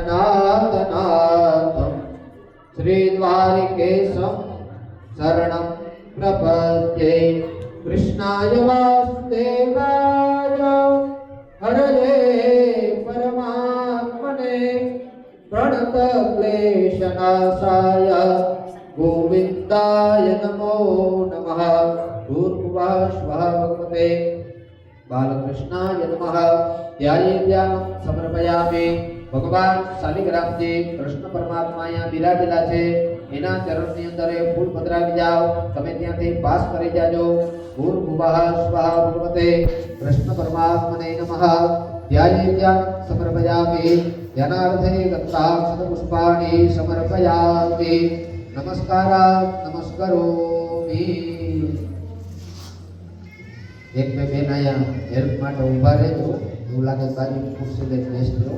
नाथनाथं श्रीद्वारिकेशं शरणं प्रपद्ये। कृष्णाय वासुदेवाय हरये परमात्मने प्रणतक्लेशनाशाय गोविन्दाय नमो नमः। भूर्भुवः स्वः भगवते बालकृष्णाय नमः। ध्यायेद्यानं समर्पयामि। भगवान शालिग्रामजी कृष्ण परमात्मा यहाँ बिराजेला छे एना चरणनी अंदर फूल पधरावी जाओ। तमे त्यांथी पास करी जाजो। भूर्भुवः स्वः भगवते कृष्ण परमात्मने नमः। ध्यायेद्यानं समर्पयामि। ध्यानार्थे गन्धाक्षतपुष्पाणि समर्पयामि। नमस्करोमि। एक पे बेन आया हेल्प माटे उभा रहेजो। એવું લાગે બાજુ ખુરશી લઈને બેસી લો।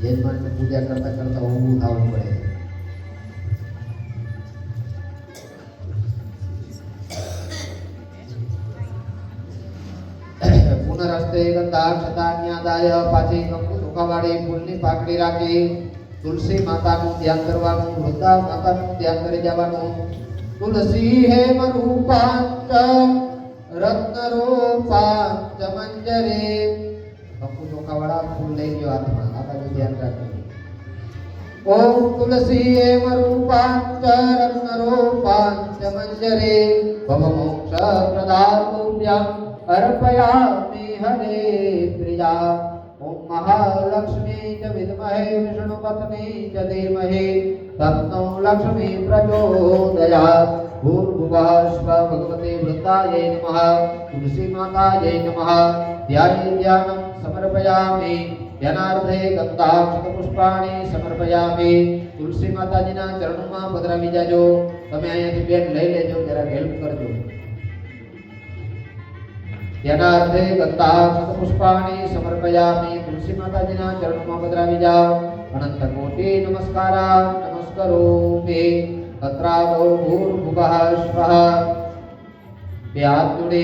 યજમાનને પૂજા કરતા કરતા ઊભું થવું પડે। પુનરસ્તે ગંધાક્ષતાન્યાદાય પાછી કંકુ ચોખાવાળી ફૂલની પાકડી રાખી તુલસી માતાનું ધ્યાન કરવાનું। વૃંદા માતાનું ધ્યાન કરી જવાનું। તુલસી હેમ રૂપાંચ रत्नरूपांच मंजरे। कंकु चोखावाळा फूल लई गयो हाथमां। आ बाजू ध्यान राखो। ओम तुलसी एव रूपांच रत्नरूपांच मंजरे भवमोक्ष प्रदातुभ्यं अर्पयामि हरे प्रिया। ओम महालक्ष्मी च विद्महे विष्णुपत्नी च धीमहि तन्नो लक्ष्मी प्रचोदयात्। भूर्भुवः स्वः भगवते वृन्दायै नमः। तुलसी मातायै नमः। ध्यायेद्यानं समर्पयामि। ध्यानार्थे गन्धाक्षतपुष्पाणि समर्पयामि। तुलसी माताजीना चरणोमां पधरावी जाजो। तमे અહીંયાથી બેન લઈ લેજો, જરા હેલ્પ કરજો। ध्यानार्थे गन्धाक्षतपुष्पाणि समर्पयामि। तुलसी माताजीना चरणोमां पधरावी जाओ। अनंत कोटि नमस्कारा नमस्करोमि। तत्रादौ भूर्भुवः स्वः। બે હાથ જોડી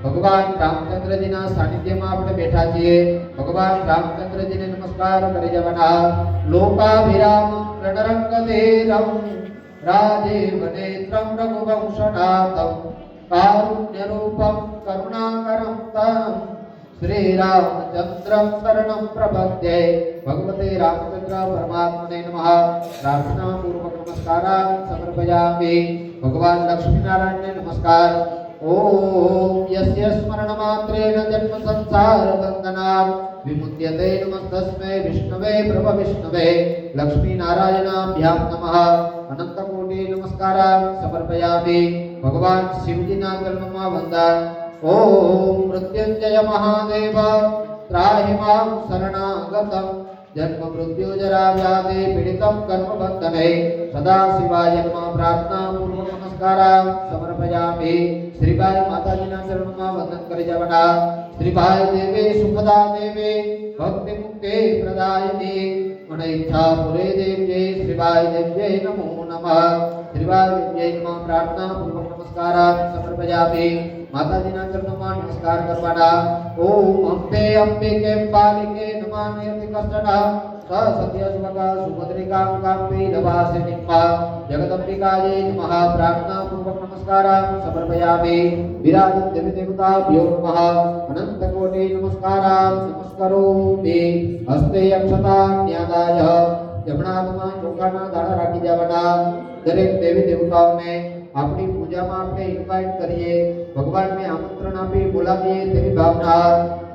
ભગવાન રામચંદ્રજીના સાનિધ્યમાં આપણે બેઠા છીએ। ભગવાન રામચંદ્રજીને નમસ્કાર કરી જવાના। લોકાભિરામં रणरङ्गधीरं राजीवनेत्रं रघुवंशनाथं कारुण्यरूपं करुणाकरं तं श्रीरामचन्द्रं शरणं प्रपद्ये। भगवते रामचंद्र परमात्मने नमः। प्रार्थना पूर्वक नमस्कारां समर्पयामि। भगवान लक्ष्मीनारायणने नमस्कार। ओम यस्य स्मरणमात्रेण जन्म संसार बन्धनात् विमुच्यते नमस्तस्मै विष्णवे प्रभविष्णवे लक्ष्मीनारायणाभ्यां नमः। अनंतकोटि नमस्कारां समर्पयामि। भगवान शिवजीना चरणोमां वंदन। ओम मृत्युंजय महादेव त्राहि मां शरणागतं जन्म मृत्यु जरा व्याधि पीडितं कर्मबन्धने सदा शिवाय नमः। प्रार्थना पूर्वक नमस्कारां समर्पयामि। श्रीबाई माताजीना चरणोमां वंदन करी जवाना। श्रीबाई देवी सुखदा देवी भक्ति मुक्ति प्रदायिनी मनइच्छा पुरे देव्यै श्रीबाई देव्यै नमो नमः। श्रीबाई देव्यै नमः। प्रार्थना पूर्वक नमस्कारां समर्पयामि। माताजीना चरणोमां नमस्कार करवाना। ओम अम्बे अंबिके बालिके नमामि कष्टना सत्यस्वका सुभद्रिकां काम्पी लवासिनीम्बा जगदम्बिकायै नमः। प्रार्थना पूर्वक नमस्कारां समर्पयामि। विराजन् देवी देवताभ्यो नमः। अनन्तकोटि नमस्कारां नमस्करोमि। हस्ते अक्षतान्यादाय जमणा हाथमां ચોખાના દાણા રાખી જવાના। દરેક દેવી દેવતાઓને આપણી પૂજામાં આપણે ઇન્વાઇટ કરીએ, ભગવાનને આમંત્રણ આપી બોલાવીએ તેવી ભાવના।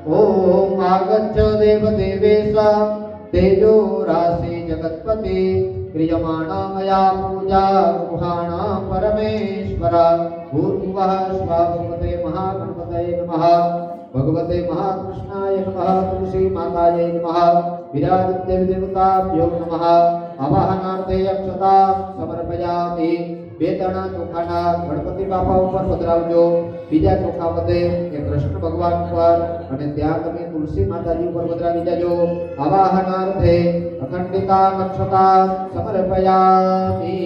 ओम आगच्छ देव देवेश तेजो राशि जगत्पति क्रियमाणा मया पूजा गुहाण परमेश्वर। भूर्भुवः स्वः भगवते महागणपतये नमः। भगवते महाकृष्णाय नमः। तुलसी मातायै नमः। विराजन् देवी देवताभ्यो नमः। आवाहनार्थे अक्षता समर्पयामि। બે દાણા ચોખાના ગણપતિ બાપા ઉપર પધરાવજો। બીજા ચોખા વધે એ કૃષ્ણ ભગવાન પર અને ત્યાં તમે તુલસી માતાજી ઉપર પધરાવી જાજો। આવાહનાર્થે અખંડિતા નક્ષતા સમર્પયામિ।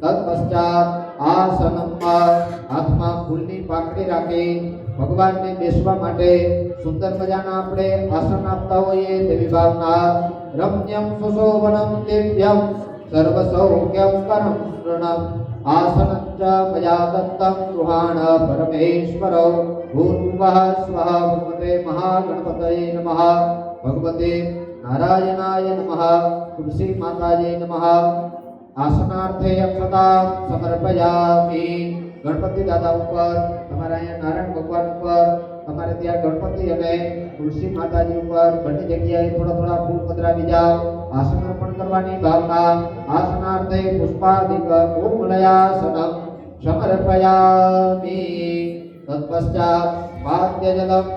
તત્પશ્ચાત આસનમાં હાથમાં ફૂલની પાકડી રાખી ભગવાનને બેસવા માટે સુંદર મજાના આપણે આસન આપતા હોઈએ તેવી ભાવના। રમ્યં સુશોભनं દિવ્યં સર્વસૌખ્યં કરં શૃણં આસनं ચ મયા દત્तं ગૃહાણ પરમેશ્વરો ભૂર્ભુવઃ સ્વઃ ભગવતે મહાગણપતયે નમઃ ભગવતે નારાયણાય નમઃ તુલસી માતાજે નમઃ આસનાર્થે અક્ષતા સમર્પયામિ ગણપતિ દાદા ઉપર તમારા અહીંયા નારાયણ ભગવાન ઉપર તમારે ત્યાં ગણપતિ અને તુલસી માતાજી ઉપર બંને જગ્યાએ થોડા થોડા ફૂલ પધરાવી જાઓ આસન અર્પણ કરવાની ભાવના આસનાર્થે પુષ્પાદિક કોમલયાસનમ સમર્પયામિ તત્પશ્ચાત વાદ્ય જલમ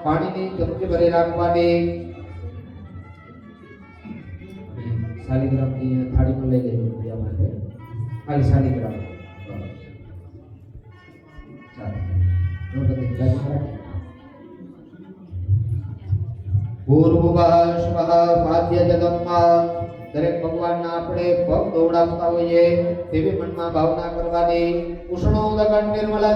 પાણીની ચમચી ભરી રાખવાની શાલિગ્રામની થાળીમાં લઈ લેજો પૂજા માટે ખાલી શાલિગ્રામ પૂર્વઃ સ્વઃ વાદ્ય જગમ્મા દરેક ભગવાનના આપણે પગ દોડાવતા હોઈએ તેવી મનમાં ભાવના કરવાની ઉષ્ણોદકં નિર્મલ